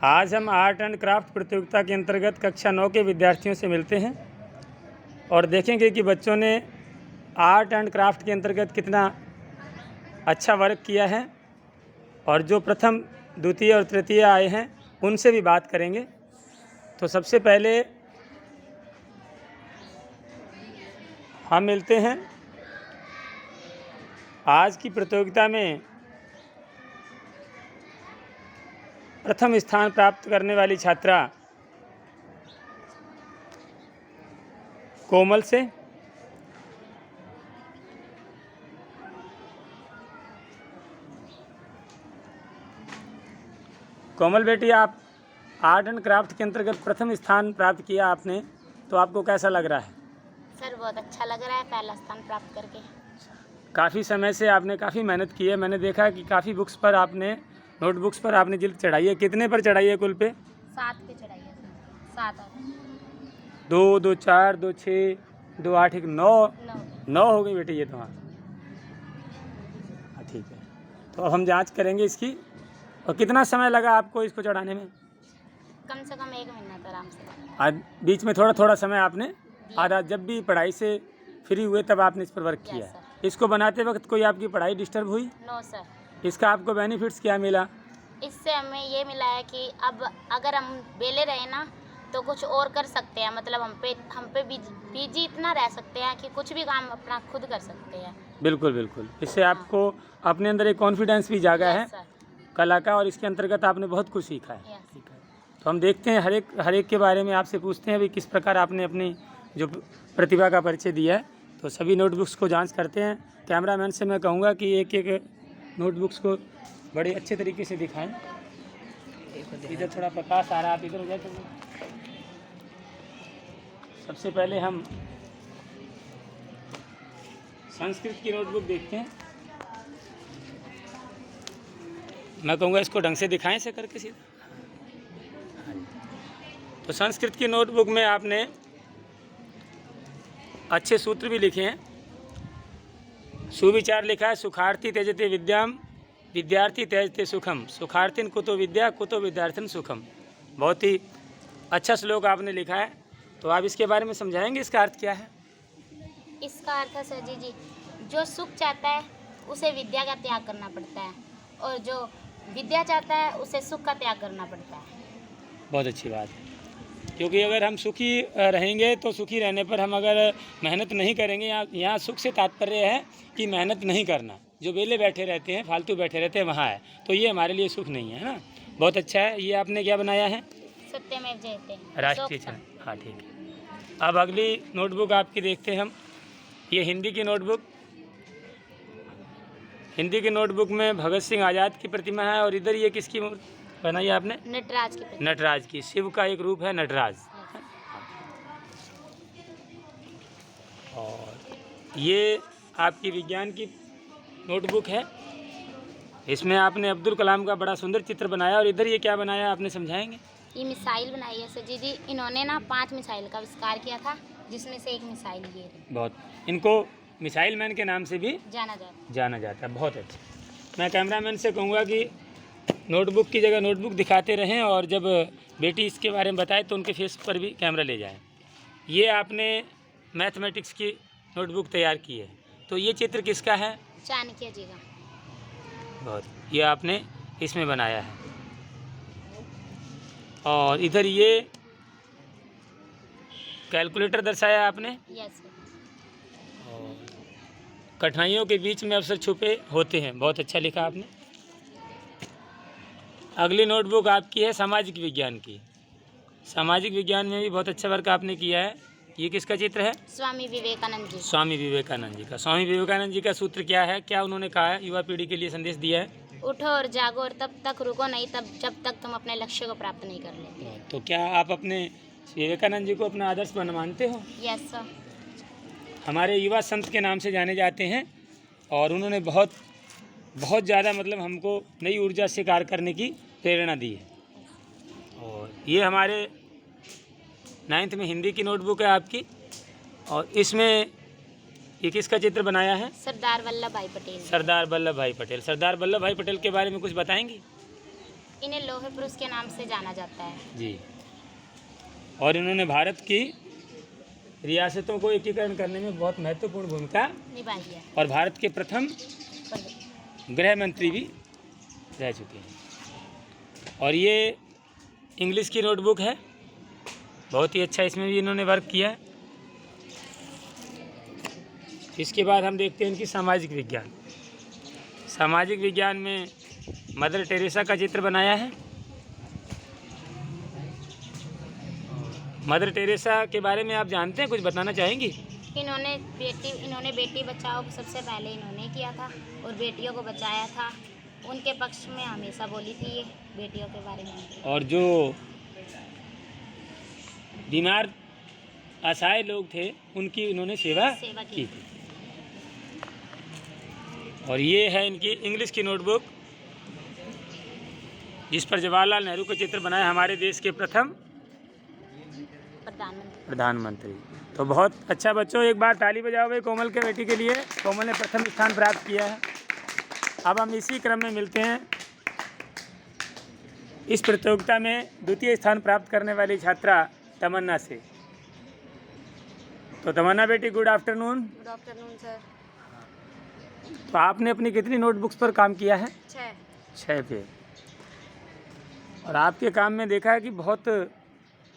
आज हम art and craft प्रतियोगिता के अंतर्गत कक्षा 9 के विद्यार्थियों से मिलते हैं और देखेंगे कि बच्चों ने आर्ट एंड क्राफ्ट के अंतर्गत कितना अच्छा वर्क किया है। और जो प्रथम, द्वितीय और तृतीय आए हैं उनसे भी बात करेंगे। तो सबसे पहले हम मिलते हैं आज की प्रतियोगिता में प्रथम स्थान प्राप्त करने वाली छात्रा कोमल से। कोमल बेटी, आप आर्ट एंड क्राफ्ट के अंतर्गत प्रथम स्थान प्राप्त किया आपने, तो आपको कैसा लग रहा है? सर बहुत अच्छा लग रहा है पहला स्थान प्राप्त करके। काफ़ी समय से आपने काफ़ी मेहनत की है। मैंने देखा कि काफ़ी बुक्स पर आपने, नोटबुक्स पर आपने जिल्द चढ़ाई है। कितने पर चढ़ाई है कुल पे? 7 पे चढ़ाई है। 7 और 2, 2, 4, 2, 6, 2, 8, 1, 9 9। 9 हो गई बेटी ये तो। हाँ ठीक है। तो अब हम जांच करेंगे इसकी। और कितना समय लगा आपको इसको चढ़ाने में? कम से कम 1 महीना तो आराम से। आज बीच में थोड़ा थोड़ा समय आपने आधा, जब भी पढ़ाई से फ्री हुए तब आपने इस पर वर्क किया है। इसको बनाते वक्त कोई आपकी पढ़ाई डिस्टर्ब हुई? No sir. इसका आपको बेनिफिट्स क्या मिला? इससे हमें ये मिला है कि अब अगर हम बेले रहे ना तो कुछ और कर सकते हैं। मतलब हम पे बिजी इतना रह सकते हैं कि कुछ भी काम अपना खुद कर सकते हैं। बिल्कुल बिल्कुल। इससे आपको अपने अंदर एक कॉन्फिडेंस भी जागा है कला का, और इसके अंतर्गत आपने बहुत कुछ सीखा है। ठीक है, तो हम देखते हैं हर एक के बारे में आपसे पूछते हैं भी किस प्रकार आपने अपनी जो प्रतिभा का परिचय दिया है। तो सभी नोटबुक्स को जांच करते हैं। कैमरामैन से मैं कहूँगा कि एक एक नोटबुक्स को बड़े अच्छे तरीके से दिखाएं। इधर थोड़ा प्रकाश आ रहा है, आप इधर हो जाए। तो सबसे पहले हम संस्कृत की नोटबुक देखते हैं। मैं कहूँगा इसको ढंग से दिखाएं से करके सीधा। तो संस्कृत की नोटबुक में आपने अच्छे सूत्र भी लिखे हैं। सुविचार लिखा है, सुखार्थी त्यजते विद्याम विद्यार्थी त्यजते सुखम, सुखार्थिन कुतो विद्या कुतो विद्यार्थिन सुखम। बहुत ही अच्छा श्लोक आपने लिखा है। तो आप इसके बारे में समझाएंगे इसका अर्थ क्या है? इसका अर्थ है सर जी, जो सुख चाहता है उसे विद्या का त्याग करना पड़ता है, और जो विद्या चाहता है उसे सुख का त्याग करना पड़ता है। बहुत अच्छी बात है, क्योंकि अगर हम सुखी रहेंगे तो सुखी रहने पर हम अगर मेहनत नहीं करेंगे, यहाँ सुख से तात्पर्य है कि मेहनत नहीं करना। जो बेले बैठे रहते हैं, फालतू बैठे रहते हैं, वहाँ है, तो ये हमारे लिए सुख नहीं है ना। बहुत अच्छा है। ये आपने क्या बनाया है? सत्यमेव जयते, राष्ट्रीय चरण। हाँ ठीक है। अब अगली नोटबुक आपकी देखते हैं हम। ये हिंदी की नोटबुक। हिंदी की नोटबुक में भगत सिंह आज़ाद की प्रतिमा है, और इधर ये किसकी बनाई है आपने? नटराज की। नटराज की। शिव का एक रूप है नटराज। और ये आपकी विज्ञान की नोटबुक है। इसमें आपने अब्दुल कलाम का बड़ा सुंदर चित्र बनाया। और इधर ये क्या बनाया आपने, समझाएंगे? ये मिसाइल बनाई है सर जी। इन्होंने ना 5 मिसाइल का आविष्कार किया था, जिसमें से एक मिसाइल ये है। बहुत, इनको मिसाइल मैन के नाम से भी जाना जाता है। बहुत अच्छा। मैं कैमरामैन से कहूँगा कि नोटबुक की जगह नोटबुक दिखाते रहें, और जब बेटी इसके बारे में बताए तो उनके फेस पर भी कैमरा ले जाएं। ये आपने मैथमेटिक्स की नोटबुक तैयार की है, तो ये चित्र किसका है? चाणक्य जी का। बहुत, ये आपने इसमें बनाया है। और इधर ये कैलकुलेटर दर्शाया आपने। यस। और कठिनाइयों के बीच में अवसर छुपे होते हैं। बहुत अच्छा लिखा आपने। अगली नोटबुक आपकी है सामाजिक विज्ञान की। सामाजिक विज्ञान में भी बहुत अच्छा वर्क आपने किया है। ये किसका चित्र है? स्वामी विवेकानंद जी। स्वामी विवेकानंद जी का। स्वामी विवेकानंद जी का सूत्र क्या है, क्या उन्होंने कहा है, युवा पीढ़ी के लिए संदेश दिया है? उठो और जागो, और तब तक रुको नहीं, तब जब तक तुम अपने लक्ष्य को प्राप्त नहीं कर लेते। तो क्या आप अपने विवेकानंद जी को अपना आदर्श मानते हो? Yes sir. हमारे युवा संत के नाम से जाने जाते हैं, और उन्होंने बहुत ज़्यादा मतलब हमको नई ऊर्जा से कार्य करने की प्रेरणा दी है। और ये हमारे 9th में हिंदी की नोटबुक है आपकी। और इसमें ये किसका चित्र बनाया है? सरदार वल्लभ भाई पटेल। सरदार वल्लभ भाई पटेल। सरदार वल्लभ भाई पटेल के बारे में कुछ बताएंगी? इन्हें लौह पुरुष के नाम से जाना जाता है जी। और इन्होंने भारत की रियासतों को एकीकरण करने में बहुत महत्वपूर्ण भूमिका निभाई है और भारत के प्रथम गृह मंत्री भी रह चुके हैं। और ये इंग्लिश की नोटबुक है, बहुत ही अच्छा इसमें भी इन्होंने वर्क किया है। इसके बाद हम देखते हैं इनकी सामाजिक विज्ञान। सामाजिक विज्ञान में मदर टेरेसा का चित्र बनाया है। मदर टेरेसा के बारे में आप जानते हैं, कुछ बताना चाहेंगी? इन्होंने बेटी बचाओ सबसे पहले इन्होंने किया था और बेटियों को बचाया था। उनके पक्ष में हमेशा बोली थी ये बेटियों के बारे में। और जो बीमार असहाय लोग थे उनकी इन्होंने सेवा की थी। और ये है इनकी इंग्लिश की नोटबुक, जिस पर जवाहरलाल नेहरू का चित्र बनाया, हमारे देश के प्रथम प्रधानमंत्री। तो बहुत अच्छा बच्चों, एक बार ताली बजाओ भाई कोमल के बेटी के लिए। कोमल ने प्रथम स्थान प्राप्त किया है। अब हम इसी क्रम में मिलते हैं इस प्रतियोगिता में द्वितीय स्थान प्राप्त करने वाली छात्रा तमन्ना से। तो तमन्ना बेटी, good afternoon. Good afternoon sir. तो आपने अपनी कितनी नोटबुक्स पर काम किया है? 6 पे। और आपके काम में देखा है कि बहुत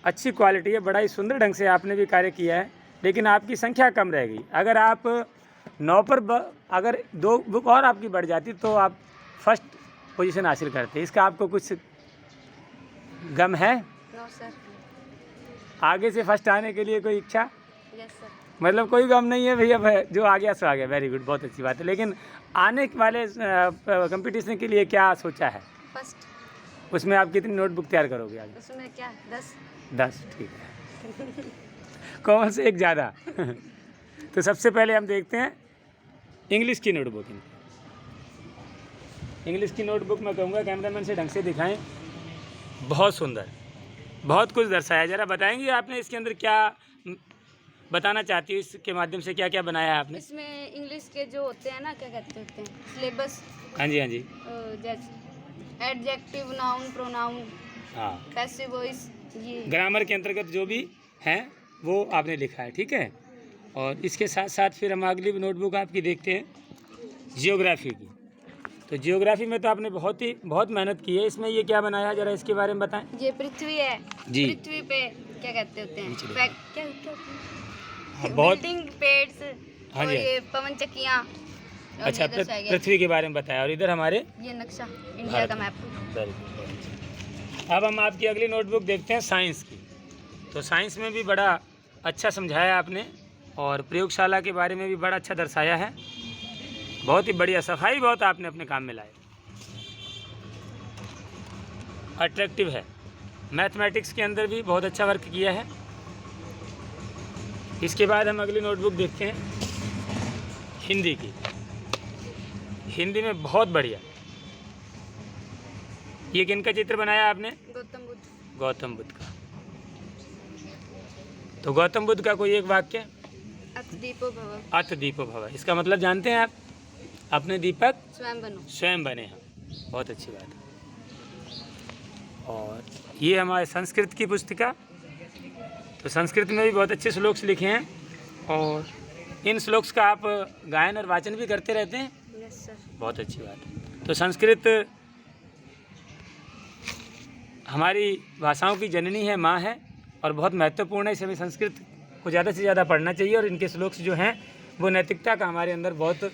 अच्छी क्वालिटी है, बड़ा ही सुंदर ढंग से आपने भी कार्य किया है, लेकिन आपकी संख्या कम रह गई। अगर आप 9 पर अगर 2 बुक और आपकी बढ़ जाती तो आप फर्स्ट पोजीशन हासिल करते। इसका आपको कुछ गम है? No sir. आगे से फर्स्ट आने के लिए कोई इच्छा? Yes sir. मतलब कोई गम नहीं है भैया, जो आ गया सो आ गया। वेरी गुड, बहुत अच्छी बात है। लेकिन आने वाले कंपटीशन के लिए क्या सोचा है? फर्स्ट। उसमें आप कितनी नोटबुक तैयार करोगे आगे? उसमें क्या 10, ठीक है। कौन से एक ज़्यादा? तो सबसे पहले हम देखते हैं इंग्लिश की नोटबुक। इंग्लिश की नोटबुक मैं कहूँगा कैमरामैन से ढंग से दिखाएं। बहुत सुंदर, बहुत कुछ दर्शाया। ज़रा बताएंगे आपने इसके अंदर क्या बताना चाहती हूँ, इसके माध्यम से क्या क्या बनाया है आपने? इसमें इंग्लिश के जो होते हैं ना, क्या कहते होते हैं, सिलेबस। हाँ जी, हाँ जी। जैसे एडजेक्टिव, नाउन, प्रोनाउन, हाँ, पैसिव वॉइस, ये ग्रामर के अंतर्गत जो भी हैं वो आपने लिखा है, ठीक है। और इसके साथ साथ फिर हम अगली नोटबुक आपकी देखते हैं, जियोग्राफी की। तो जियोग्राफी में तो आपने बहुत मेहनत की है। इसमें ये क्या बनाया है, ज़रा इसके बारे में बताएं। ये पृथ्वी है जी। पृथ्वी पे क्या कहते होते हैं, क्या बहुत बिल्डिंग, पेड्स, हाँ और जी। ये पवन चक्कियाँ। अच्छा, पृथ्वी के बारे में बताया। और इधर हमारे ये नक्शा इंडिया का मैप। Very good. अब हम आपकी अगली नोटबुक देखते हैं, साइंस की। तो साइंस में भी बड़ा अच्छा समझाया आपने और प्रयोगशाला के बारे में भी बड़ा अच्छा दर्शाया है। बहुत ही बढ़िया, सफाई बहुत आपने अपने काम में लाए, अट्रैक्टिव है। मैथमेटिक्स के अंदर भी बहुत अच्छा वर्क किया है। इसके बाद हम अगली नोटबुक देखते हैं, हिंदी की। हिंदी में बहुत बढ़िया। ये किनका चित्र बनाया आपने? गौतम बुद्ध। गौतम बुद्ध का। तो गौतम बुद्ध का कोई एक वाक्य? अथ दीपो भव। अथ दीपो भव, इसका मतलब जानते हैं आप? अपने दीपक स्वयं बनो। स्वयं बने हम। बहुत अच्छी बात है। और ये हमारे संस्कृत की पुस्तिका। तो संस्कृत में भी बहुत अच्छे श्लोक्स लिखे हैं और इन श्लोक्स का आप गायन और वाचन भी करते रहते हैं। Yes sir. बहुत अच्छी बात है। तो संस्कृत हमारी भाषाओं की जननी है, माँ है और बहुत महत्वपूर्ण है। इसे हमें संस्कृत को ज़्यादा से ज़्यादा पढ़ना चाहिए। और इनके श्लोक्स जो हैं वो नैतिकता का हमारे अंदर बहुत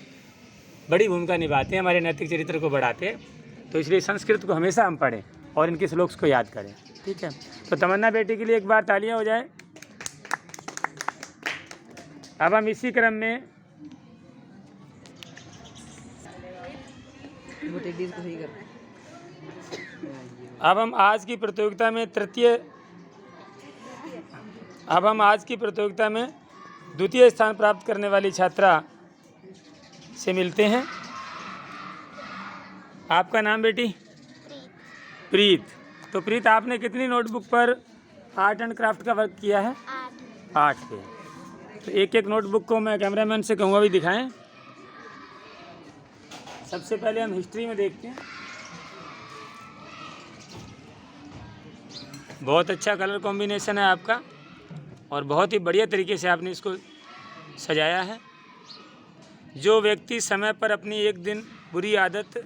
बड़ी भूमिका निभाते हैं, हमारे नैतिक चरित्र को बढ़ाते हैं। तो इसलिए संस्कृत को हमेशा हम पढ़ें और इनके श्लोक्स को याद करें, ठीक है। तो तमन्ना बेटी के लिए एक बार तालियां हो जाए। अब हम इसी क्रम में अब हम आज की प्रतियोगिता में द्वितीय स्थान प्राप्त करने वाली छात्रा से मिलते हैं। आपका नाम बेटी? प्रीत। तो प्रीत, आपने कितनी नोटबुक पर आर्ट एंड क्राफ्ट का वर्क किया है? 8 पे। तो एक एक नोटबुक को मैं कैमरामैन से कहूँगा भी दिखाएं। सबसे पहले हम हिस्ट्री में देखते हैं। बहुत अच्छा कलर कॉम्बिनेशन है आपका और बहुत ही बढ़िया तरीके से आपने इसको सजाया है। जो व्यक्ति समय पर अपनी एक दिन बुरी आदत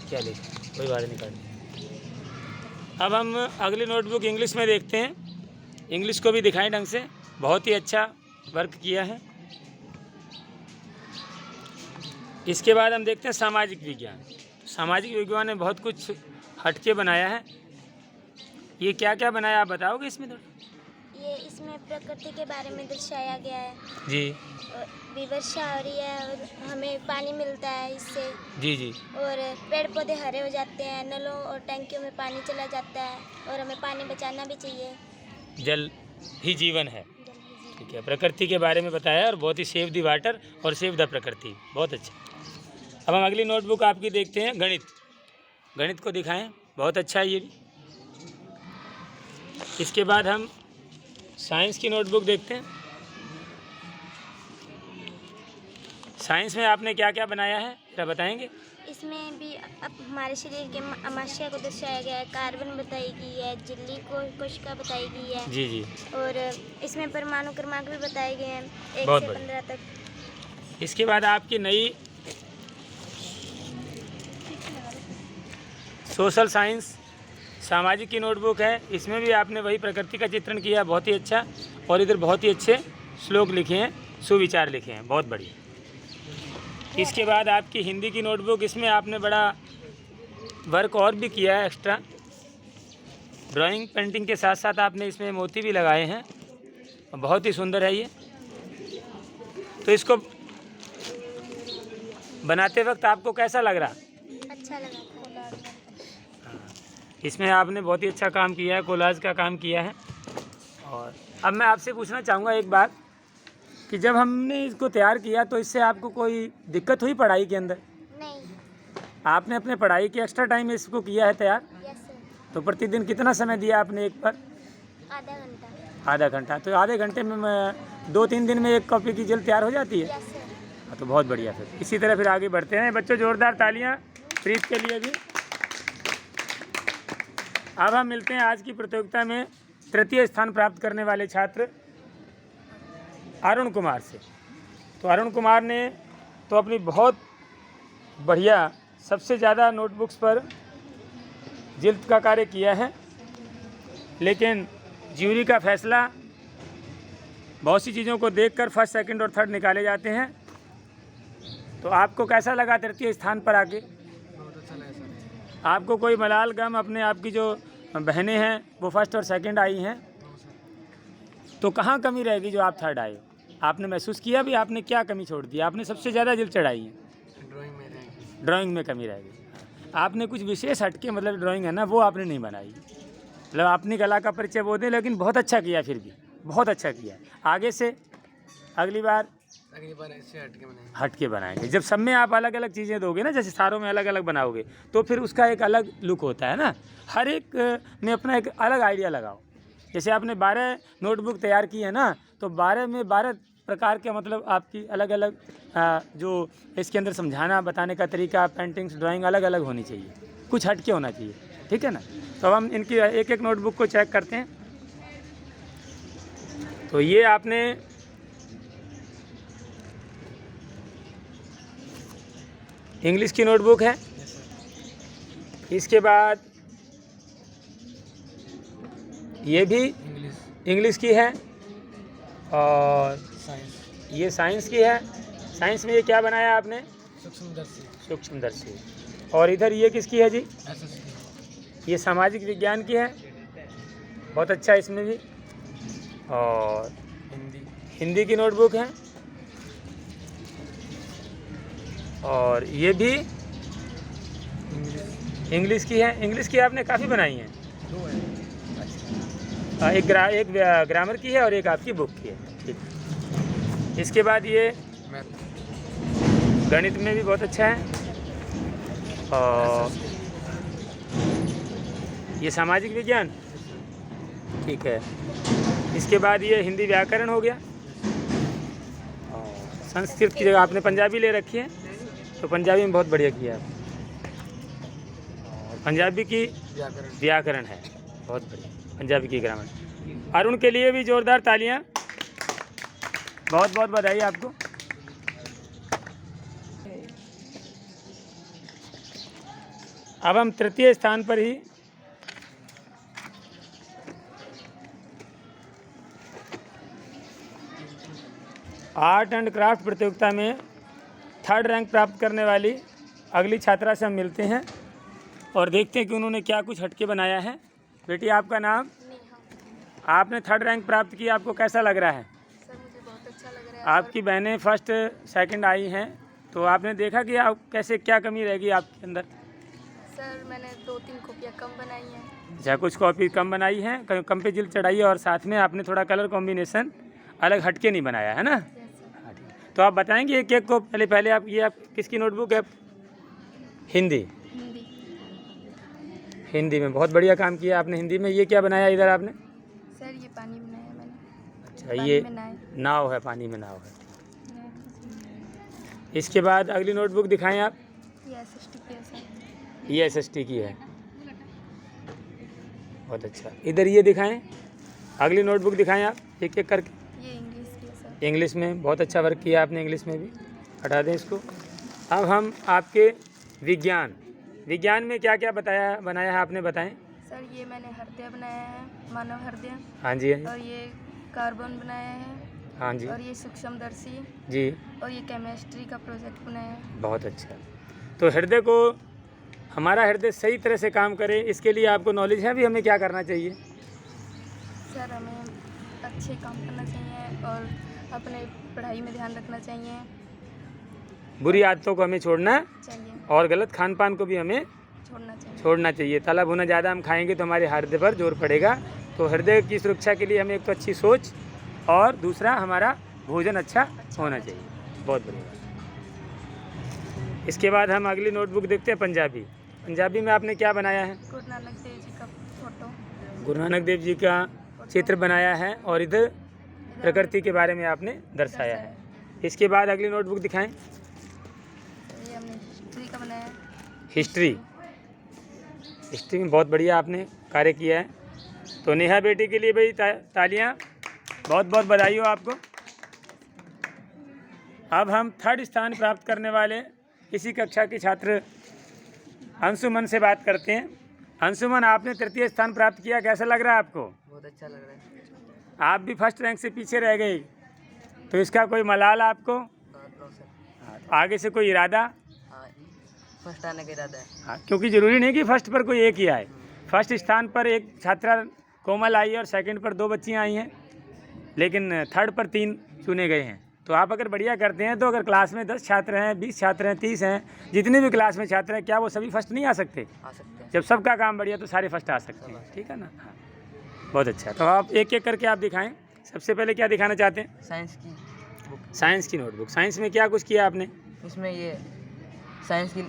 क्या लिखा, कोई बात नहीं कर। अब हम अगली नोटबुक इंग्लिश में देखते हैं। इंग्लिश को भी दिखाएं ढंग से, बहुत ही अच्छा वर्क किया है। इसके बाद हम देखते हैं सामाजिक विज्ञान। सामाजिक विज्ञान ने बहुत कुछ हटके बनाया है। ये क्या क्या बनाया आप बताओगे इसमें थोड़ा? ये इसमें प्रकृति के बारे में दर्शाया गया है जी। और भी वर्षा हो रही है और हमें पानी मिलता है इससे। जी जी। और पेड़ पौधे हरे हो जाते हैं, नलों और टैंकियों में पानी चला जाता है और हमें पानी बचाना भी चाहिए। जल ही जीवन है। ठीक है, प्रकृति के बारे में बताया और बहुत ही सेव द वाटर और सेव द प्रकृति, बहुत अच्छा। अब हम अगली नोटबुक आपकी देखते हैं, गणित। गणित को दिखाएं, बहुत अच्छा है ये भी। इसके बाद हम साइंस की नोटबुक देखते हैं। साइंस में आपने क्या क्या बनाया है जरा बताएंगे? इसमें भी अब हमारे शरीर के अमाशय को दर्शाया गया है, कार्बन बताई गई है, झिल्ली को कोशिका बताई गई है। जी जी। और इसमें परमाणु क्रमांक भी बताए गए हैं 1 बहुत से बढ़िया। 15 तक। इसके बाद आपकी नई सोशल साइंस सामाजिक की नोटबुक है। इसमें भी आपने वही प्रकृति का चित्रण किया है, बहुत ही अच्छा। और इधर बहुत ही अच्छे श्लोक लिखे हैं, सुविचार लिखे हैं, बहुत बढ़िया। इसके बाद आपकी हिंदी की नोटबुक, इसमें आपने बड़ा वर्क और भी किया है एक्स्ट्रा। ड्राइंग पेंटिंग के साथ साथ आपने इसमें मोती भी लगाए हैं, बहुत ही सुंदर है ये। तो इसको बनाते वक्त आपको कैसा लग रहा? अच्छा लगा था। इसमें आपने बहुत ही अच्छा काम किया है, कोलाज का काम किया है। और अब मैं आपसे पूछना चाहूँगा एक बात कि जब हमने इसको तैयार किया तो इससे आपको कोई दिक्कत हुई पढ़ाई के अंदर? नहीं। आपने अपने पढ़ाई के एक्स्ट्रा टाइम में इसको किया है तैयार? Yes sir. तो प्रतिदिन कितना समय दिया आपने एक पर? आधा घंटा। आधा घंटा। तो आधे घंटे में 2-3 दिन में एक कॉपी की जल्द तैयार हो जाती है? Yes sir. हाँ, तो बहुत बढ़िया। फिर इसी तरह फिर आगे बढ़ते हैं। बच्चों जोरदार तालियां प्रीत के लिए भी। अब हम मिलते हैं आज की प्रतियोगिता में तृतीय स्थान प्राप्त करने वाले छात्र अरुण कुमार से। तो अरुण कुमार ने तो अपनी बहुत बढ़िया, सबसे ज़्यादा नोटबुक्स पर जिल्द का कार्य किया है, लेकिन ज्यूरी का फैसला बहुत सी चीज़ों को देखकर फर्स्ट, सेकंड और थर्ड निकाले जाते हैं। तो आपको कैसा लगा तृतीय स्थान पर आके? बहुत अच्छा लगा सर। आपको कोई मलाल गम, अपने आपकी जो बहनें हैं वो फर्स्ट और सेकंड आई हैं, तो कहाँ कमी रहेगी जो आप थर्ड आए हो? आपने महसूस किया भी आपने क्या कमी छोड़ दी? आपने सबसे ज़्यादा जिल्द चढ़ाई है, ड्राइंग में रहेगी। ड्राइंग में कमी रहेगी। आपने कुछ विशेष हटके, मतलब ड्राइंग है ना, वो आपने नहीं बनाई। मतलब अपनी कला का परिचय वो दे, लेकिन बहुत अच्छा किया, फिर भी बहुत अच्छा किया। आगे से अगली बार ऐसे हटके हटके बनाएंगे। जब सब में आप अलग अलग चीज़ें दोगे ना, जैसे सारों में अलग अलग बनाओगे, तो फिर उसका एक अलग लुक होता है ना। हर एक में अपना एक अलग आइडिया लगाओ। जैसे आपने 12 नोटबुक तैयार की है ना, तो 12 में 12 प्रकार के, मतलब आपकी अलग अलग जो इसके अंदर समझाना बताने का तरीका, पेंटिंग्स, ड्राइंग अलग अलग होनी चाहिए, कुछ हटके होना चाहिए, ठीक है ना। तो अब हम इनकी एक एक नोटबुक को चेक करते हैं। तो ये आपने इंग्लिश की नोटबुक है। इसके बाद ये भी इंग्लिश की है, और ये साइंस की है। साइंस में ये क्या बनाया आपने? सूक्ष्मदर्शी। और इधर ये किसकी है जी? ये सामाजिक विज्ञान की है, बहुत अच्छा इसमें भी। और हिंदी की नोटबुक है, और ये भी इंग्लिश की है। इंग्लिश की आपने काफ़ी बनाई हैं, एक ग्रामर की है और एक आपकी बुक की है, ठीक। इसके बाद ये गणित में भी बहुत अच्छा है, और ये सामाजिक विज्ञान ठीक है। इसके बाद ये हिंदी व्याकरण हो गया। और संस्कृत की जगह आपने पंजाबी ले रखी है, तो पंजाबी में बहुत बढ़िया किया है। और पंजाबी की व्याकरण व्याकरण है, बहुत बढ़िया पंजाबी की ग्रामर। अरुण के लिए भी जोरदार तालियां, बहुत बहुत बधाई आपको। अब हम तृतीय स्थान पर ही आर्ट एंड क्राफ्ट प्रतियोगिता में 3rd रैंक प्राप्त करने वाली अगली छात्रा से हम मिलते हैं और देखते हैं कि उन्होंने क्या कुछ हटके बनाया है। बेटी, आपका नाम? आपने 3rd रैंक प्राप्त किया, आपको कैसा लग रहा है? सर मुझे बहुत अच्छा लग रहा है। आपकी बहनें 1st 2nd आई हैं, तो आपने देखा कि आप कैसे क्या कमी रहेगी आपके अंदर? सर मैंने 2-3 कॉपियाँ कम बनाई हैं। अच्छा, कुछ कॉपी कम बनाई हैं, कम पे जिल चढ़ाई है, और साथ में आपने थोड़ा कलर कॉम्बिनेशन अलग हटके नहीं बनाया है ना? हाँ, ठीक। तो आप बताएंगे एक एक को, पहले आप ये आप किसकी नोटबुक है? हिंदी हिंदी में बहुत बढ़िया काम किया आपने हिंदी में। ये क्या बनाया इधर आपने? सर ये पानी बनाया मैंने। अच्छा, ये नाव है, पानी में नाव है। इसके बाद अगली नोटबुक दिखाएं आप। ये SST की है, बहुत अच्छा। इधर ये दिखाएं, अगली नोटबुक दिखाएं आप एक एक करके। ये इंग्लिश की है सर। इंग्लिश में बहुत अच्छा वर्क किया आपने, इंग्लिश में भी। हटा दें इसको। अब हम आपके विज्ञान में क्या क्या बनाया है आपने, बताएं। सर ये मैंने हृदय बनाया है, मानव हृदय। हाँ जी, और ये कार्बन बनाया है। हाँ जी, और ये सूक्ष्मदर्शी जी। और ये केमिस्ट्री का प्रोजेक्ट बनाया है। बहुत अच्छा। तो हृदय को, हमारा हृदय सही तरह से काम करे, इसके लिए आपको नॉलेज है भी, हमें क्या करना चाहिए? सर हमें अच्छे काम करना चाहिए और अपने पढ़ाई में ध्यान रखना चाहिए। बुरी आदतों को हमें छोड़ना चाहिए और गलत खान पान को भी हमें छोड़ना चाहिए। तला भुना ज़्यादा हम खाएंगे तो हमारे हृदय पर जोर पड़ेगा। तो हृदय की सुरक्षा के लिए हमें एक तो अच्छी सोच, और दूसरा हमारा भोजन अच्छा होना चाहिए। बहुत बढ़िया। इसके बाद हम अगली नोटबुक देखते हैं, पंजाबी में आपने क्या बनाया है? गुरु नानक देव जी का फोटो, गुरु नानक देव जी का चित्र बनाया है, और इधर प्रकृति के बारे में आपने दर्शाया है। इसके बाद अगली नोटबुक दिखाएं। ये हमने हिस्ट्री का बनाया है। हिस्ट्री में बहुत बढ़िया आपने कार्य किया है। तो नेहा बेटी के लिए भाई तालियां, बहुत बहुत बधाई हो आपको। अब हम 3rd स्थान प्राप्त करने वाले इसी कक्षा की छात्र अंशुमन से बात करते हैं। अंशुमन, आपने 3य स्थान प्राप्त किया, कैसा लग रहा है आपको? बहुत अच्छा लग रहा है। आप भी 1st रैंक से पीछे रह गए, तो इसका कोई मलाल आपको? No sir. आगे से कोई इरादा? हाँ, 1st आने का इरादा है। हाँ, क्योंकि ज़रूरी नहीं कि 1st पर कोई एक ही आए। 1st स्थान पर एक छात्रा कोमल आई है और 2nd पर 2 बच्चियाँ आई हैं, लेकिन 3rd पर 3 चुने गए हैं। तो आप अगर बढ़िया करते हैं तो अगर क्लास में 10 छात्र हैं, 20 छात्र हैं, 30 हैं, जितने भी क्लास में छात्र हैं, क्या वो सभी 1st नहीं आ सकते? आ सकते हैं। जब सबका काम बढ़िया तो सारे 1st आ सकते हैं, ठीक है ना? हाँ, बहुत अच्छा। तो आप एक एक करके आप दिखाएं। सबसे पहले क्या दिखाना चाहते हैं? साइंस की बुक। साइंस की नोटबुक। साइंस में क्या कुछ किया आपने? इसमें ये साइंस की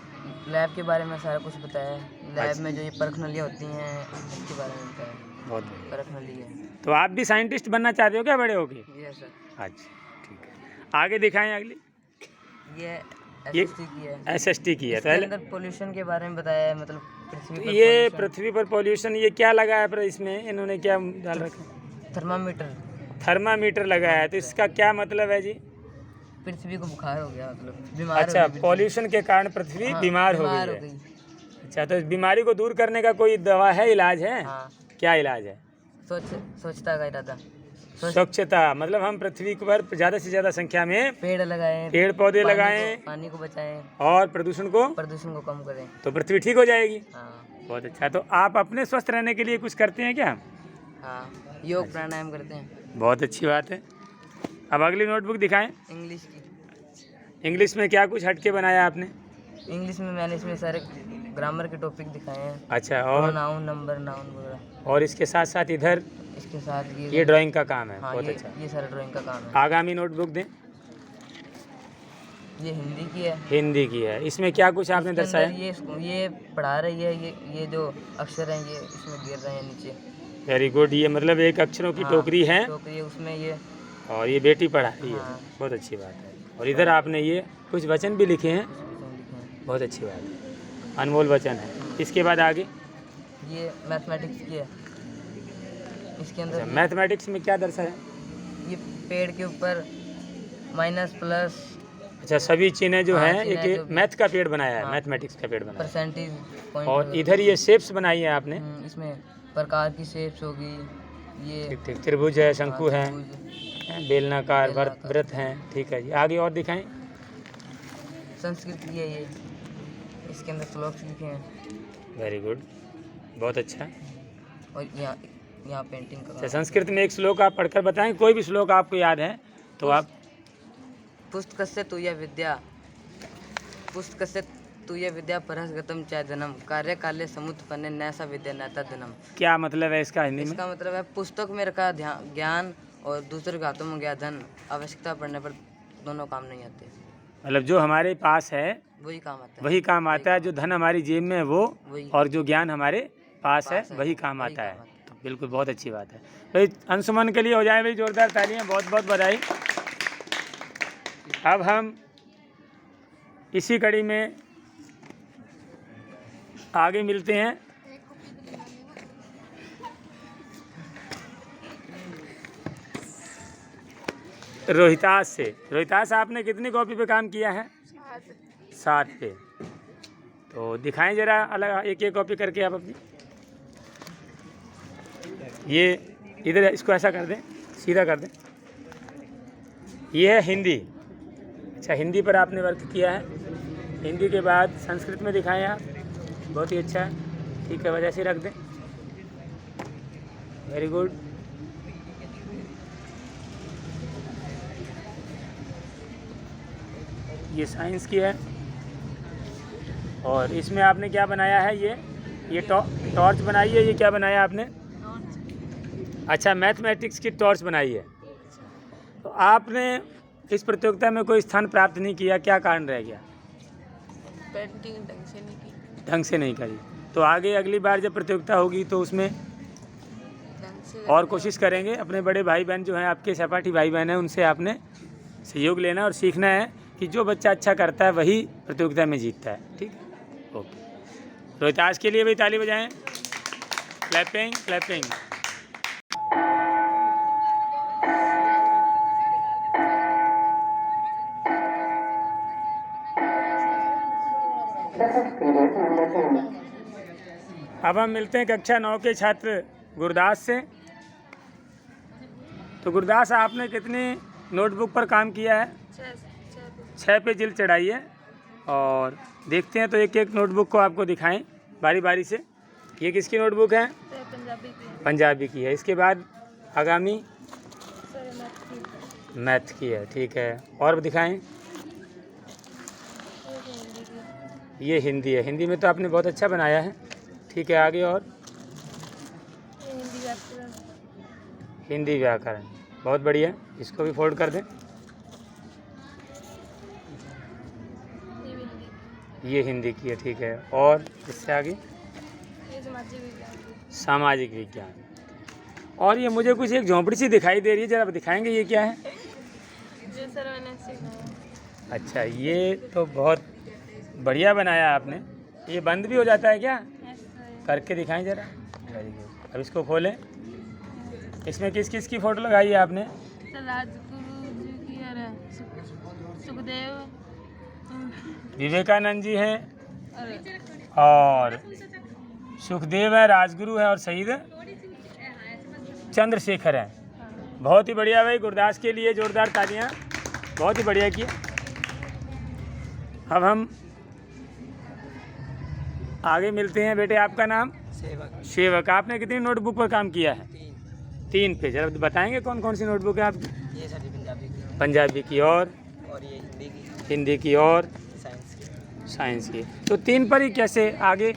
लैब के बारे में सारा कुछ बताया है। लैब में जो ये परखनलियाँ होती हैं, इसके बारे में बताया है। बहुत बढ़िया। परखनली है। तो आप भी साइंटिस्ट बनना चाहते हो क्या बड़े होके? ये सर। अच्छा, ठीक है। आगे दिखाएं अगली। ये ये SST की है। SST की है। इसके पहले अंदर पोल्यूशन के बारे में बताया है, मतलब पृथ्वी पर ये pollution। पृथ्वी पर पॉल्यूशन, ये क्या लगा है पर इसमें इन्होंने क्या डाल रखा? थर्मामीटर लगाया है। तो इसका क्या मतलब है जी? पृथ्वी को बुखार हो गया, मतलब बीमार अच्छा, हो गई पॉल्यूशन के कारण पृथ्वी हाँ, बीमार हो गई है। अच्छा, तो इस बीमारी को दूर करने का कोई दवा है, इलाज है? हाँ। क्या इलाज है? स्वच्छता का इरादा। स्वच्छता मतलब हम पृथ्वी पर ज़्यादा से ज़्यादा संख्या में पेड़ लगाएं, पेड़ पौधे लगाएं, पानी को बचाएं और प्रदूषण को कम करें, तो पृथ्वी ठीक हो जाएगी। हाँ। बहुत अच्छा। तो आप अपने स्वस्थ रहने के लिए कुछ करते हैं क्या? हाँ, योग प्राणायाम करते हैं। बहुत अच्छी बात है। अब अगली नोटबुक दिखाएं। इंग्लिश की। इंग्लिश में क्या कुछ हटके बनाया आपने? इंग्लिश में मैंने इसमें सारे ग्रामर के टॉपिक दिखाए हैं। अच्छा, और नाउन, नंबर, नाउन वगैरह। और इसके साथ साथ इधर इसके साथ ये ड्राइंग का काम है। हाँ, बहुत अच्छा। ये सारा ड्राइंग का काम है। आगामी नोटबुक दें। ये हिंदी की है। हिंदी की है। इसमें क्या कुछ आपने दर्शाया? ये पढ़ा रही है, ये जो अक्षर हैं ये इसमें गिर रहे हैं नीचे। Very good. ये मतलब एक अक्षरों की हाँ, टोकरी है टोकरी है, उसमें ये और ये बेटी पढ़ा रही है। हाँ। बहुत अच्छी बात है। और इधर आपने ये कुछ वचन भी लिखे हैं, कुछ लिखे हैं। बहुत अच्छी बात है, अनमोल वचन है। इसके बाद आगे ये मैथमेटिक्स की है। इसके अंदर मैथमेटिक्स में क्या दर्शाया है? ये पेड़ के ऊपर माइनस प्लस अच्छा, सभी चिन्हें जो हाँ, हैं चिन्हें एक जो- मैथ का पेड़ बनाया है, हाँ। मैथमेटिक्स का पेड़ बनाया परसेंटेज है। पॉइंट और इधर ये शेप्स बनाई है आपने। इसमें प्रकार की शेप्स होगी। ये ठीक ठीक, त्रिभुज है, शंकु है, त्रिभुज, बेलनाकार, बेलनाकार। वृत्त हैं। ठीक है जी, आगे और दिखाएं। संस्कृत की है ये। इसके अंदर श्लोक लिखे हैं वेरी गुड, बहुत अच्छा। और यहाँ यहाँ पेंटिंग अच्छा, का संस्कृत में एक श्लोक आप पढ़कर बताएं, कोई भी श्लोक आपको याद है तो आप। पुस्तकस्य तुय विद्या, पुस्तकस्य तुय विद्या परसगतम च धनम कार्य काले समुत्पन्ने नैसा विद्या नैता धनम। क्या मतलब है इसका हिंदी में? इसका मतलब है पुस्तक में रखा ज्ञान और दूसरे के हाथों में गया धन आवश्यकता पड़ने पर दोनों काम नहीं आते। मतलब जो हमारे पास है वही काम आता है। वही काम आता है, जो धन हमारी जेब में है वो, वही। और जो ज्ञान हमारे पास है पास है, वही काम वही आता है। काम आता तो बिल्कुल बहुत अच्छी बात है भाई। अंशुमन के लिए हो जाए भाई जोरदार तालियां, बहुत बहुत बधाई। अब हम इसी कड़ी में आगे मिलते हैं। रोहितास से। रोहितास, आपने कितनी कॉपी पे काम किया है? 7 पे। तो दिखाएं जरा अलग एक एक कॉपी करके आप अपनी। ये इधर इसको ऐसा कर दें, सीधा कर दें। ये है हिंदी। अच्छा, हिंदी पर आपने वर्क किया है। हिंदी के बाद संस्कृत में दिखाएं आप, बहुत ही अच्छा है। ठीक है, वजह से रख दें। Very good. ये साइंस की है और इसमें आपने क्या बनाया है? ये टॉर्च बनाई है। ये क्या बनाया आपने? अच्छा, मैथमेटिक्स की टॉर्च बनाई है। तो आपने इस प्रतियोगिता में कोई स्थान प्राप्त नहीं किया, क्या कारण रह गया? पेंटिंग ढंग से नहीं की। ढंग से नहीं करी। तो आगे अगली बार जब प्रतियोगिता होगी तो उसमें ढंग से और कोशिश करेंगे। अपने बड़े भाई बहन जो हैं आपके सहपाठी भाई बहन हैं, उनसे आपने सहयोग लेना और सीखना है कि जो बच्चा अच्छा करता है वही प्रतियोगिता में जीतता है। ठीक है, ओके। रोहितास के लिए भी ताली बजाएं। Clapping clapping. अब हम मिलते हैं कक्षा 9 के छात्र गुरदास से। तो गुरदास, आपने कितनी नोटबुक पर काम किया है? 6 पे जिल्द चढ़ाई है। और देखते हैं तो एक एक नोटबुक को आपको दिखाएं बारी बारी से। ये किसकी नोटबुक है? पंजाबी की। पंजाबी की है। इसके बाद आगामी मैथ की है। ठीक है, और दिखाएं। ये हिंदी है। हिंदी में तो आपने बहुत अच्छा बनाया है। ठीक है, आगे और हिंदी व्याकरण, बहुत बढ़िया। इसको भी फोल्ड कर दें। ये हिंदी की है। ठीक है, और इससे आगे सामाजिक विज्ञान। और ये मुझे कुछ एक झोंपड़ी सी दिखाई दे रही है, जरा दिखाएंगे ये क्या है? जो सर मैंने सिखाया। अच्छा, ये तो बहुत बढ़िया बनाया आपने। ये बंद भी हो जाता है क्या? करके दिखाएं जरा। Very good. अब इसको खोलें। इसमें किस किस की फ़ोटो लगाई है आपने? सर राजगुरु जी की और सुखदेव, विवेकानंद जी हैं और और सुखदेव है, राजगुरु है और शहीद चंद्रशेखर हैं। बहुत ही बढ़िया भाई। गुरदास के लिए जोरदार तालियां, बहुत ही बढ़िया किया। अब हम आगे मिलते हैं। बेटे, आपका नाम? सेवक। सेवक। आपने कितनी नोटबुक पर काम किया है? 3 पे। जरा बताएंगे कौन कौन सी नोटबुक है आपकी? ये सारी पंजाबी की पंजाबी की और ये हिंदी की, हिंदी की और साइंस की। साइंस की। तो 3 पर ही कैसे आगे?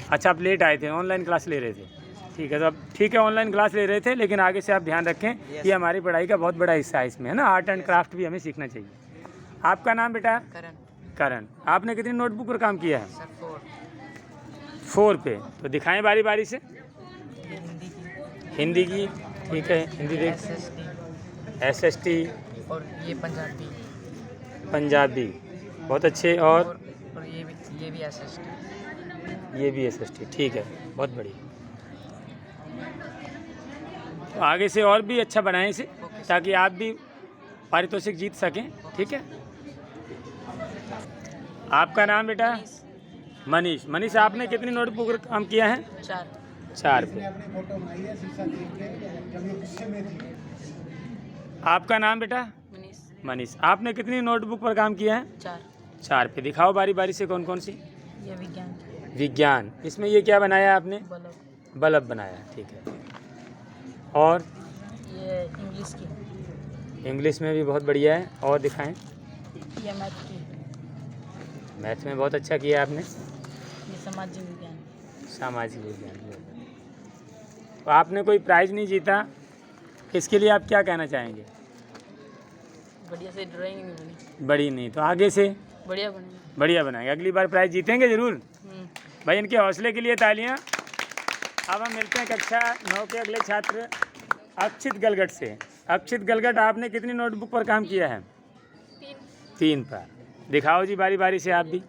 अच्छा, आप लेट आए थे, ऑनलाइन क्लास ले रहे थे। ठीक है, तो अब ठीक है, ऑनलाइन क्लास ले रहे थे, लेकिन आगे से आप ध्यान रखें, ये हमारी पढ़ाई का बहुत बड़ा हिस्सा है इसमें, है ना। आर्ट एंड क्राफ्ट भी हमें सीखना चाहिए। आपका नाम बेटा? करण। करण। आपने कितनी नोटबुक पर काम किया है? सर 4 पे। तो दिखाएं बारी बारी से। हिंदी की, ठीक है, हिंदी देख। SST और ये पंजाबी। पंजाबी, बहुत अच्छे। और ये भी SST। ये भी SST, ठीक है, बहुत बढ़िया। तो आगे से और भी अच्छा बनाएं इसे, ताकि आप भी पारितोषिक जीत सकें, ठीक है। आपका नाम बेटा? मनीष। मनीष, आपने कितनी नोटबुक पर काम किया है? 4 पे। आपका नाम बेटा? मनीष। आपने कितनी नोटबुक पर काम किया है? 4 पे। दिखाओ बारी बारी से कौन कौन सी। ये विज्ञान, इसमें ये क्या बनाया आपने? बल्ब बनाया, ठीक है। और ये इंग्लिश की। इंग्लिश में भी बहुत बढ़िया है। और दिखाएं। ये मैथ की। मैथ में बहुत अच्छा किया आपने। ये सामाजिक विज्ञान। सामाजिक विज्ञान। तो आपने कोई प्राइज नहीं जीता, इसके लिए आप क्या कहना चाहेंगे? बढ़िया से ड्राइंग नहीं बनी। बड़ी नहीं, तो आगे से बढ़िया बनी। बढ़िया बनाएंगे, अगली बार प्राइज जीतेंगे ज़रूर। भाई, इनके हौसले के लिए तालियां। अब हम मिलते हैं कक्षा 9 के अगले छात्र अक्षित गलगट से। अक्षित गलगट, आपने कितनी नोटबुक पर काम किया है? 3 पर। दिखाओ जी बारी बारी से आप भी।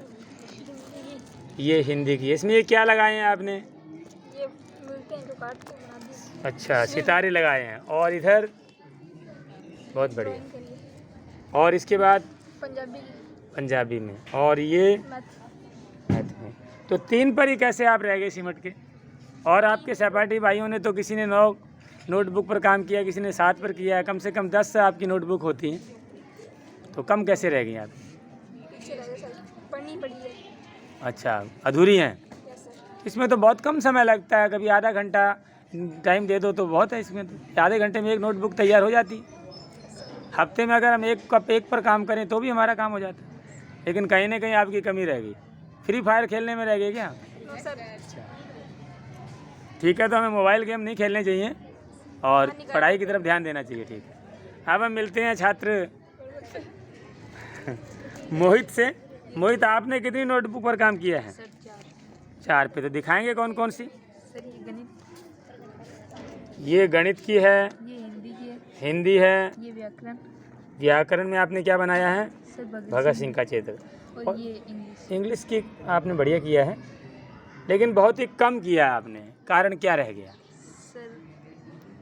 ये हिंदी की, इसमें ये क्या लगाए हैं आपने? ये मिलते हैं तो काट के बना दी। अच्छा, सितारे लगाए हैं। और इधर बहुत बढ़िया। और इसके बाद पंजाबी में। और ये मैथ में। तो 3 पर ही कैसे आप रह गए सिमट के? और आपके सहपाठी भाइयों ने तो किसी ने 9 नोटबुक पर काम किया, किसी ने 7 पर किया है। कम से कम 10 आपकी नोटबुक होती हैं, तो कम कैसे रह गई आप? पढ़नी पड़ी है। अच्छा, अधूरी हैं। इसमें तो बहुत कम समय लगता है, कभी आधा घंटा टाइम दे दो तो बहुत है। इसमें तो आधे घंटे में एक नोटबुक तैयार हो जाती। हफ्ते में अगर हम एक पर काम करें तो भी हमारा काम हो जाता है। लेकिन कहीं ना कहीं आपकी कमी रह गई। फ्री फायर खेलने में रह गई क्या? ठीक है, तो हमें मोबाइल गेम नहीं खेलने चाहिए और पढ़ाई की तरफ ध्यान देना चाहिए, ठीक है। अब हम मिलते हैं छात्र मोहित से। मोहित, आपने कितनी नोटबुक पर काम किया है? 4 पे। तो दिखाएंगे कौन कौन सी। ये गणित की है, ये हिंदी की है, हिंदी है, ये व्याकरण, व्याकरण में आपने क्या बनाया है? सर भगत सिंह का चित्र। और ये इंग्लिश। इंग्लिश की आपने बढ़िया किया है, लेकिन बहुत ही कम किया आपने। कारण क्या रह गया? सर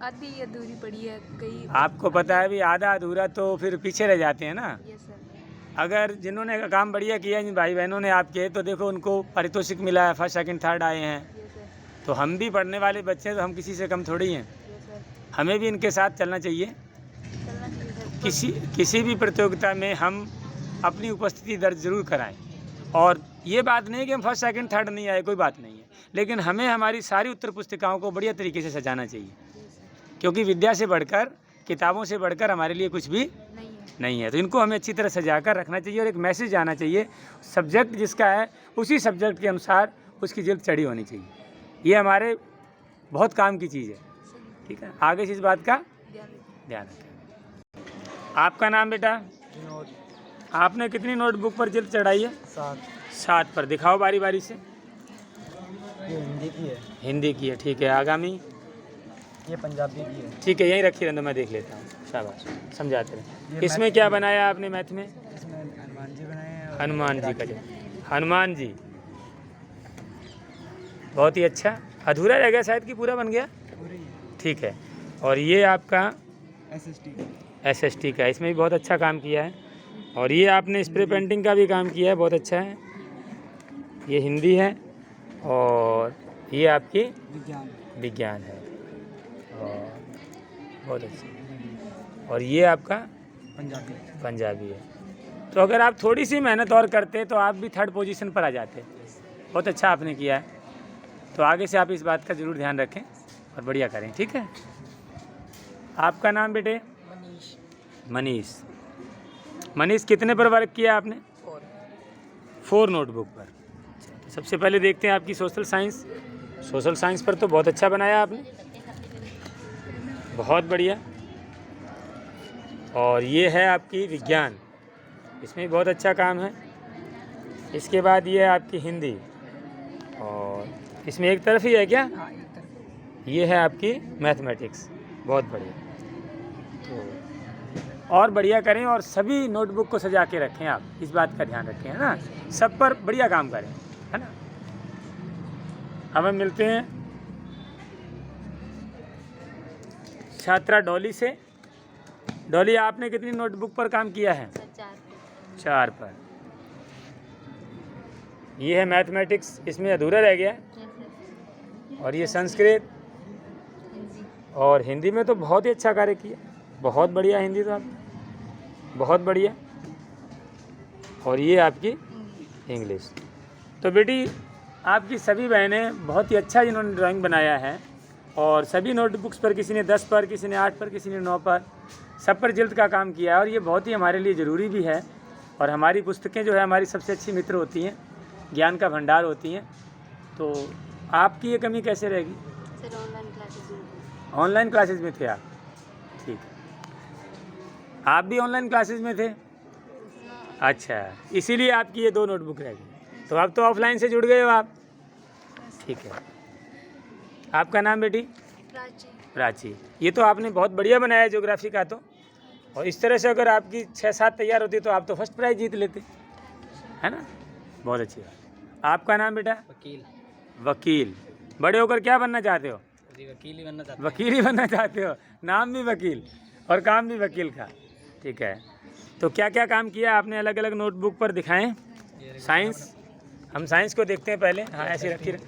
आधी अधूरी पड़ी है कई। आपको पता है भी, आधा अधूरा तो फिर पीछे रह जाते हैं ना। ये सर अगर जिन्होंने काम बढ़िया किया जिन भाई बहनों ने आपके, तो देखो उनको पारितोषिक मिला है, 1st 2nd 3rd आए हैं। ये सर तो हम भी पढ़ने वाले बच्चे हैं, तो हम किसी से कम थोड़ी हैं। ये सर हमें भी इनके साथ चलना चाहिए। चलना चाहिए सर। किसी भी प्रतियोगिता में हम अपनी उपस्थिति दर्ज जरूर कराएं। और ये बात नहीं कि हम 1st 2nd 3rd नहीं आए, कोई बात नहीं है, लेकिन हमें हमारी सारी उत्तर पुस्तिकाओं को बढ़िया तरीके से सजाना चाहिए। क्योंकि विद्या से बढ़कर, किताबों से बढ़कर हमारे लिए कुछ भी नहीं है। तो इनको हमें अच्छी तरह सजा कर रखना चाहिए और एक मैसेज आना चाहिए। सब्जेक्ट जिसका है उसी सब्जेक्ट के अनुसार उसकी जिल्द चढ़ी होनी चाहिए। ये हमारे बहुत काम की चीज़ है, ठीक है। आगे से इस बात का ध्यान रखें। आपका नाम बेटा? आपने कितनी नोटबुक पर जिल्द चढ़ाई है? 7 पर। दिखाओ बारी बारी से। ये हिंदी की है। हिंदी की है, ठीक है। आगामी? ये पंजाबी की है। ठीक है, यहीं रखिए, रहने मैं देख लेता हूँ। शाबाश, समझाते रहे। इसमें क्या बनाया आपने मैथ में? इसमें हनुमान जी बनाए हैं। हनुमान जी का चित्र। हनुमान जी, बहुत ही अच्छा। अधूरा रह गया शायद कि पूरा बन गया? ठीक है। और ये आपका SST का, इसमें भी बहुत अच्छा काम किया है। और ये आपने स्प्रे पेंटिंग का भी काम किया है, बहुत अच्छा है। ये हिंदी है और ये आपकी विज्ञान है, और बहुत अच्छा। और ये आपका पंजाबी है। तो अगर आप थोड़ी सी मेहनत और करते तो आप भी 3rd पोजीशन पर आ जाते। बहुत अच्छा आपने किया है। तो आगे से आप इस बात का ज़रूर ध्यान रखें और बढ़िया करें, ठीक है। आपका नाम बेटे? मनीष। मनीष, कितने पर वर्क किया आपने? 4 नोटबुक पर। तो सबसे पहले देखते हैं आपकी सोशल साइंस। सोशल साइंस पर तो बहुत अच्छा बनाया आपने, बहुत बढ़िया। और ये है आपकी विज्ञान, इसमें भी बहुत अच्छा काम है। इसके बाद ये है आपकी हिंदी, और इसमें एक तरफ ही है क्या? ये है आपकी मैथमेटिक्स, बहुत बढ़िया। तो और बढ़िया करें और सभी नोटबुक को सजा के रखें, आप इस बात का ध्यान रखें, है ना, सब पर बढ़िया काम करें, है ना। अब हम मिलते हैं छात्रा डॉली से। डॉली, आपने कितनी नोटबुक पर काम किया है? 4 पर। ये है मैथमेटिक्स, इसमें अधूरा रह गया, और ये संस्कृत और हिंदी में तो बहुत ही अच्छा कार्य किया, बहुत बढ़िया हिंदी, तो आप बहुत बढ़िया। और ये आपकी इंग्लिश। तो बेटी, आपकी सभी बहनें बहुत ही अच्छा इन्होंने ड्राइंग बनाया है, और सभी नोटबुक्स पर किसी ने 10 पर, किसी ने 8 पर, किसी ने 9 पर, सब पर जिल्द का काम किया है। और ये बहुत ही हमारे लिए ज़रूरी भी है, और हमारी पुस्तकें जो है हमारी सबसे अच्छी मित्र होती हैं, ज्ञान का भंडार होती हैं। तो आपकी ये कमी कैसे रहेगी? सर ऑनलाइन क्लासेस में थे आप? ठीक है, आप भी ऑनलाइन क्लासेस में थे? अच्छा, इसीलिए आपकी ये 2 नोटबुक रह गई। तो अब तो ऑफलाइन से जुड़ गए हो आप। ठीक है, आपका नाम बेटी? प्राची। ये तो आपने बहुत बढ़िया बनाया ज्योग्राफी का, तो और इस तरह से अगर आपकी 6-7 तैयार होती तो आप तो फर्स्ट प्राइज जीत लेते, है ना। बहुत अच्छी बात। आपका नाम बेटा? वकील। बड़े होकर क्या बनना चाहते हो? वकील ही बनना चाहते वकील ही बनना चाहते हो। नाम भी वकील और काम भी वकील का। ठीक है, तो क्या क्या काम किया आपने अलग अलग नोटबुक पर दिखाएं? साइंस, हम साइंस को देखते हैं पहले। हाँ, ऐसे रखिए।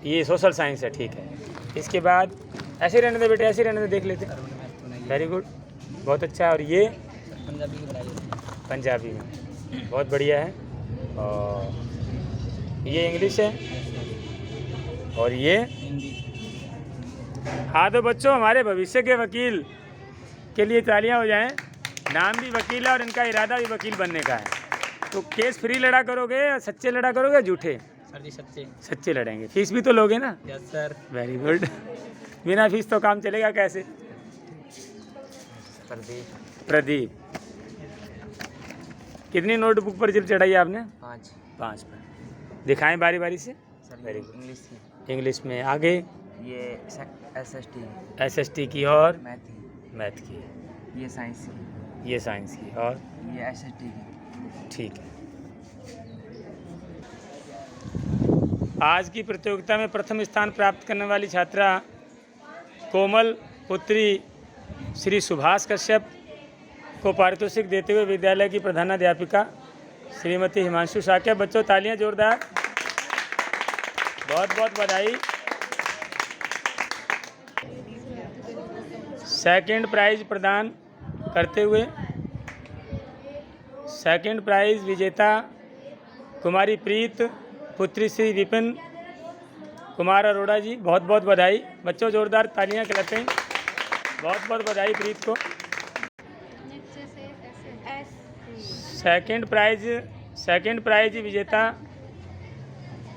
ये सोशल साइंस है, ठीक है। इसके बाद ऐसे रहने दे बेटे, ऐसे रहने दे, देख लेते हैं। वेरी गुड, बहुत अच्छा। और ये पंजाबी में, बहुत बढ़िया है। और ये इंग्लिश है, और ये हाँ। तो बच्चों, हमारे भविष्य के वकील के लिए तालियां हो जाएं। नाम भी वकील है और इनका इरादा भी वकील बनने का है। तो केस फ्री लड़ा करोगे या सच्चे लड़ा करोगे या झूठे? सर जी सच्चे। सच्चे लड़ेंगे। फीस भी तो लोगे ना? Yes sir. Very good. बिना फीस तो काम चलेगा कैसे? प्रदीप। कितनी नोटबुक पर जिल्द चढ़ाई आपने? 5 पर। दिखाएं बारी बारी से। Very good. इंग्लिश में आगे ये SST की, और मैथ की, ये साइंस ये साइंस की, और ये SST की। ठीक है। आज की प्रतियोगिता में प्रथम स्थान प्राप्त करने वाली छात्रा कोमल पुत्री श्री सुभाष कश्यप को पारितोषिक देते हुए विद्यालय की प्रधानाध्यापिका श्रीमती हिमांशु साक्य। बच्चों, तालियां जोरदार। बहुत बहुत बधाई। सेकंड प्राइज प्रदान करते हुए सेकंड प्राइज विजेता कुमारी प्रीत पुत्री श्री विपिन कुमार अरोड़ा जी, बहुत बहुत बधाई। बच्चों, जोरदार तालियां कहते हैं। बहुत बहुत बधाई प्रीत को। सेकंड प्राइज विजेता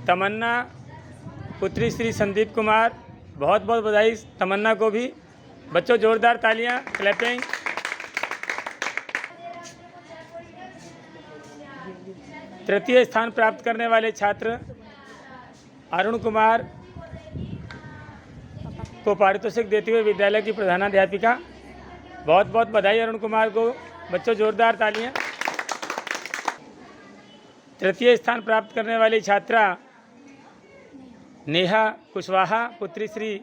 तमन्ना पुत्री श्री संदीप कुमार, बहुत बहुत बधाई तमन्ना को भी। बच्चों, जोरदार तालियां, क्लैपिंग। तृतीय स्थान प्राप्त करने वाले छात्र अरुण कुमार को पारितोषिक देते हुए विद्यालय की प्रधानाध्यापिका, बहुत बहुत बधाई अरुण कुमार को। बच्चों, जोरदार तालियां। तृतीय स्थान प्राप्त करने वाली छात्रा नेहा कुशवाहा पुत्री श्री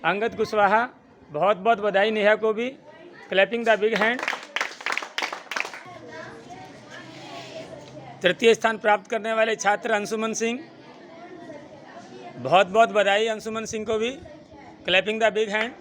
अंगद कुशवाहा, बहुत बहुत बधाई नेहा को भी। Clapping the big hand. तृतीय स्थान प्राप्त करने वाले छात्र अंशुमन सिंह, बहुत बहुत बधाई अंशुमन सिंह को भी। Clapping the big hand.